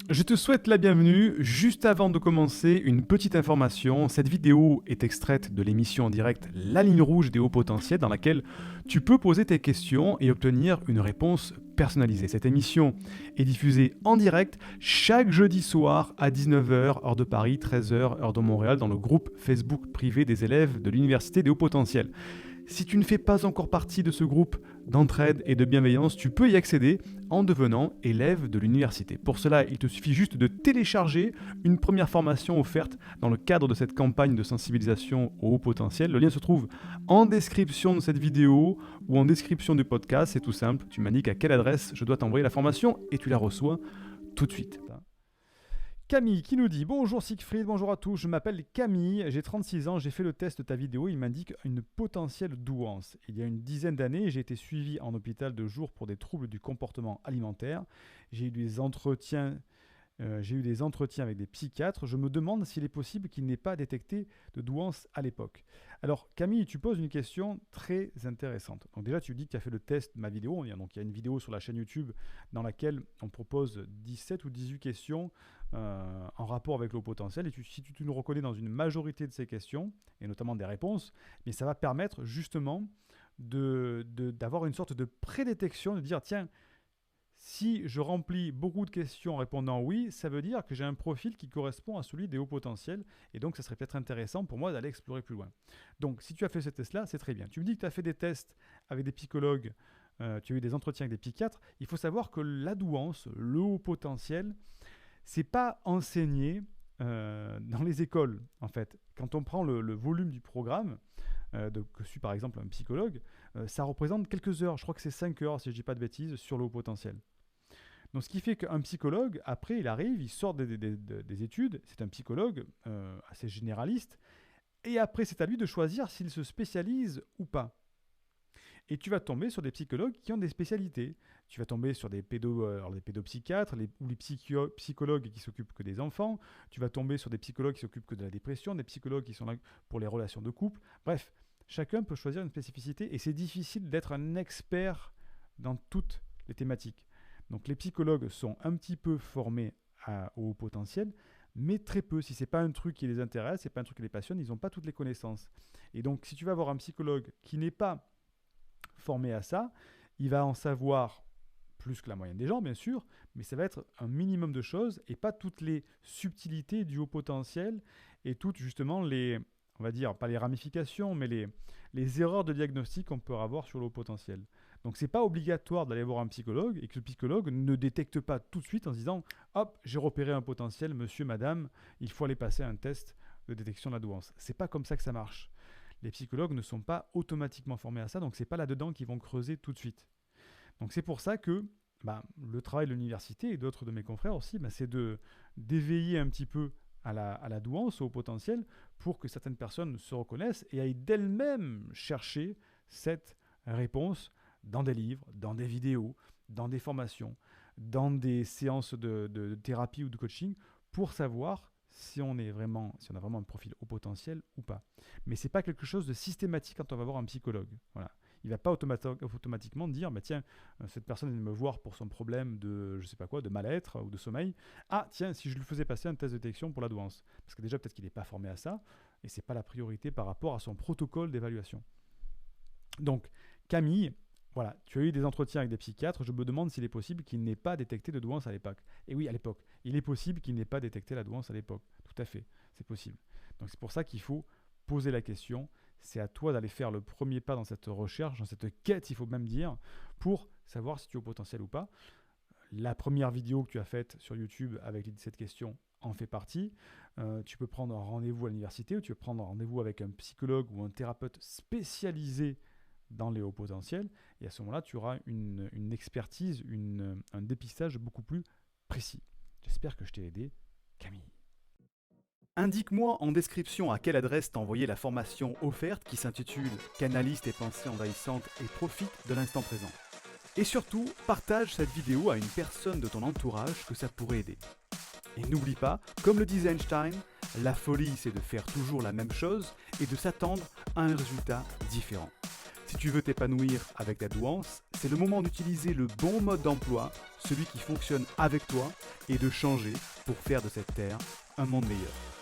Je te souhaite la bienvenue. Juste avant de commencer, une petite information. Cette vidéo est extraite de l'émission en direct La Ligne Rouge des hauts potentiels dans laquelle tu peux poser tes questions et obtenir une réponse personnalisée. Cette émission est diffusée en direct chaque jeudi soir à 19h, heure de Paris, 13h, heure de Montréal, dans le groupe Facebook privé des élèves de l'Université des hauts potentiels. Si tu ne fais pas encore partie de ce groupe d'entraide et de bienveillance, tu peux y accéder en devenant élève de l'université. Pour cela, il te suffit juste de télécharger une première formation offerte dans le cadre de cette campagne de sensibilisation au haut potentiel. Le lien se trouve en description de cette vidéo ou en description du podcast. C'est tout simple, tu m'indiques à quelle adresse je dois t'envoyer la formation et tu la reçois tout de suite. Camille qui nous dit « Bonjour Siegfried, bonjour à tous, je m'appelle Camille, j'ai 36 ans, j'ai fait le test de ta vidéo, il m'indique une potentielle douance. Il y a une dizaine d'années, j'ai été suivi en hôpital de jour pour des troubles du comportement alimentaire. J'ai eu des entretiens avec des psychiatres. Je me demande s'il est possible qu'il n'ait pas détecté de douance à l'époque. » Alors Camille, tu poses une question très intéressante. Donc déjà, tu dis que tu as fait le test de ma vidéo. Donc il y a une vidéo sur la chaîne YouTube dans laquelle on propose 17 ou 18 questions en rapport avec le haut potentiel. Et si tu nous reconnais dans une majorité de ces questions, et notamment des réponses, mais ça va permettre justement d'avoir une sorte de prédétection, de dire tiens, si je remplis beaucoup de questions en répondant oui, ça veut dire que j'ai un profil qui correspond à celui des hauts potentiels. Et donc, ça serait peut-être intéressant pour moi d'aller explorer plus loin. Donc, si tu as fait ce test-là, c'est très bien. Tu me dis que tu as fait des tests avec des psychologues, tu as eu des entretiens avec des psychiatres. Il faut savoir que la douance, le haut potentiel, c'est pas enseigné dans les écoles, en fait. Quand on prend le volume du programme, que suit par exemple un psychologue, ça représente quelques heures. Je crois que c'est 5 heures, si je ne dis pas de bêtises, sur le haut potentiel. Donc, ce qui fait qu'un psychologue, après, il arrive, il sort des études, c'est un psychologue assez généraliste, et après, c'est à lui de choisir s'il se spécialise ou pas. Et tu vas tomber sur des psychologues qui ont des spécialités. Tu vas tomber sur des pédopsychiatres ou les psychologues qui s'occupent que des enfants. Tu vas tomber sur des psychologues qui s'occupent que de la dépression, des psychologues qui sont là pour les relations de couple. Bref, chacun peut choisir une spécificité et c'est difficile d'être un expert dans toutes les thématiques. Donc les psychologues sont un petit peu formés au haut potentiel, mais très peu. Si ce n'est pas un truc qui les intéresse, ce n'est pas un truc qui les passionne, ils n'ont pas toutes les connaissances. Et donc si tu vas avoir un psychologue qui n'est pas formé à ça, il va en savoir plus que la moyenne des gens, bien sûr, mais ça va être un minimum de choses et pas toutes les subtilités du haut potentiel et toutes justement les, on va dire, pas les ramifications, mais les erreurs de diagnostic qu'on peut avoir sur le haut potentiel. Donc c'est pas obligatoire d'aller voir un psychologue et que le psychologue ne détecte pas tout de suite en se disant « Hop, j'ai repéré un potentiel, monsieur, madame, il faut aller passer un test de détection de la douance. » C'est pas comme ça que ça marche. Les psychologues ne sont pas automatiquement formés à ça, donc c'est pas là-dedans qu'ils vont creuser tout de suite. Donc c'est pour ça que le travail de l'université et d'autres de mes confrères aussi, c'est d'éveiller un petit peu à la douance, au potentiel, pour que certaines personnes se reconnaissent et aillent d'elles-mêmes chercher cette réponse dans des livres, dans des vidéos, dans des formations, dans des séances de thérapie ou de coaching, pour savoir si on a vraiment un profil haut potentiel ou pas. Mais ce n'est pas quelque chose de systématique quand on va voir un psychologue. Voilà. Il ne va pas automatiquement dire tiens, cette personne vient me voir pour son problème de, je sais pas quoi, de mal-être ou de sommeil. Ah, tiens, si je lui faisais passer un test de détection pour la douance. Parce que déjà, peut-être qu'il n'est pas formé à ça et ce n'est pas la priorité par rapport à son protocole d'évaluation. Donc, Camille, voilà, tu as eu des entretiens avec des psychiatres. Je me demande s'il est possible qu'il n'ait pas détecté de douance à l'époque. Et oui, à l'époque. Il est possible qu'il n'ait pas détecté la douance à l'époque. Tout à fait, c'est possible. Donc, c'est pour ça qu'il faut poser la question. C'est à toi d'aller faire le premier pas dans cette recherche, dans cette quête, il faut même dire, pour savoir si tu es au potentiel ou pas. La première vidéo que tu as faite sur YouTube avec les 17 questions en fait partie. Tu peux prendre un rendez-vous à l'université ou tu peux prendre un rendez-vous avec un psychologue ou un thérapeute spécialisé dans les hauts potentiels. Et à ce moment-là, tu auras une expertise, un dépistage beaucoup plus précis. J'espère que je t'ai aidé, Camille. Indique-moi en description à quelle adresse t'envoyer la formation offerte qui s'intitule « Canalise tes pensées envahissantes et profite de l'instant présent ». Et surtout, partage cette vidéo à une personne de ton entourage que ça pourrait aider. Et n'oublie pas, comme le disait Einstein, la folie c'est de faire toujours la même chose et de s'attendre à un résultat différent. Si tu veux t'épanouir avec ta douance, c'est le moment d'utiliser le bon mode d'emploi, celui qui fonctionne avec toi, et de changer pour faire de cette terre un monde meilleur.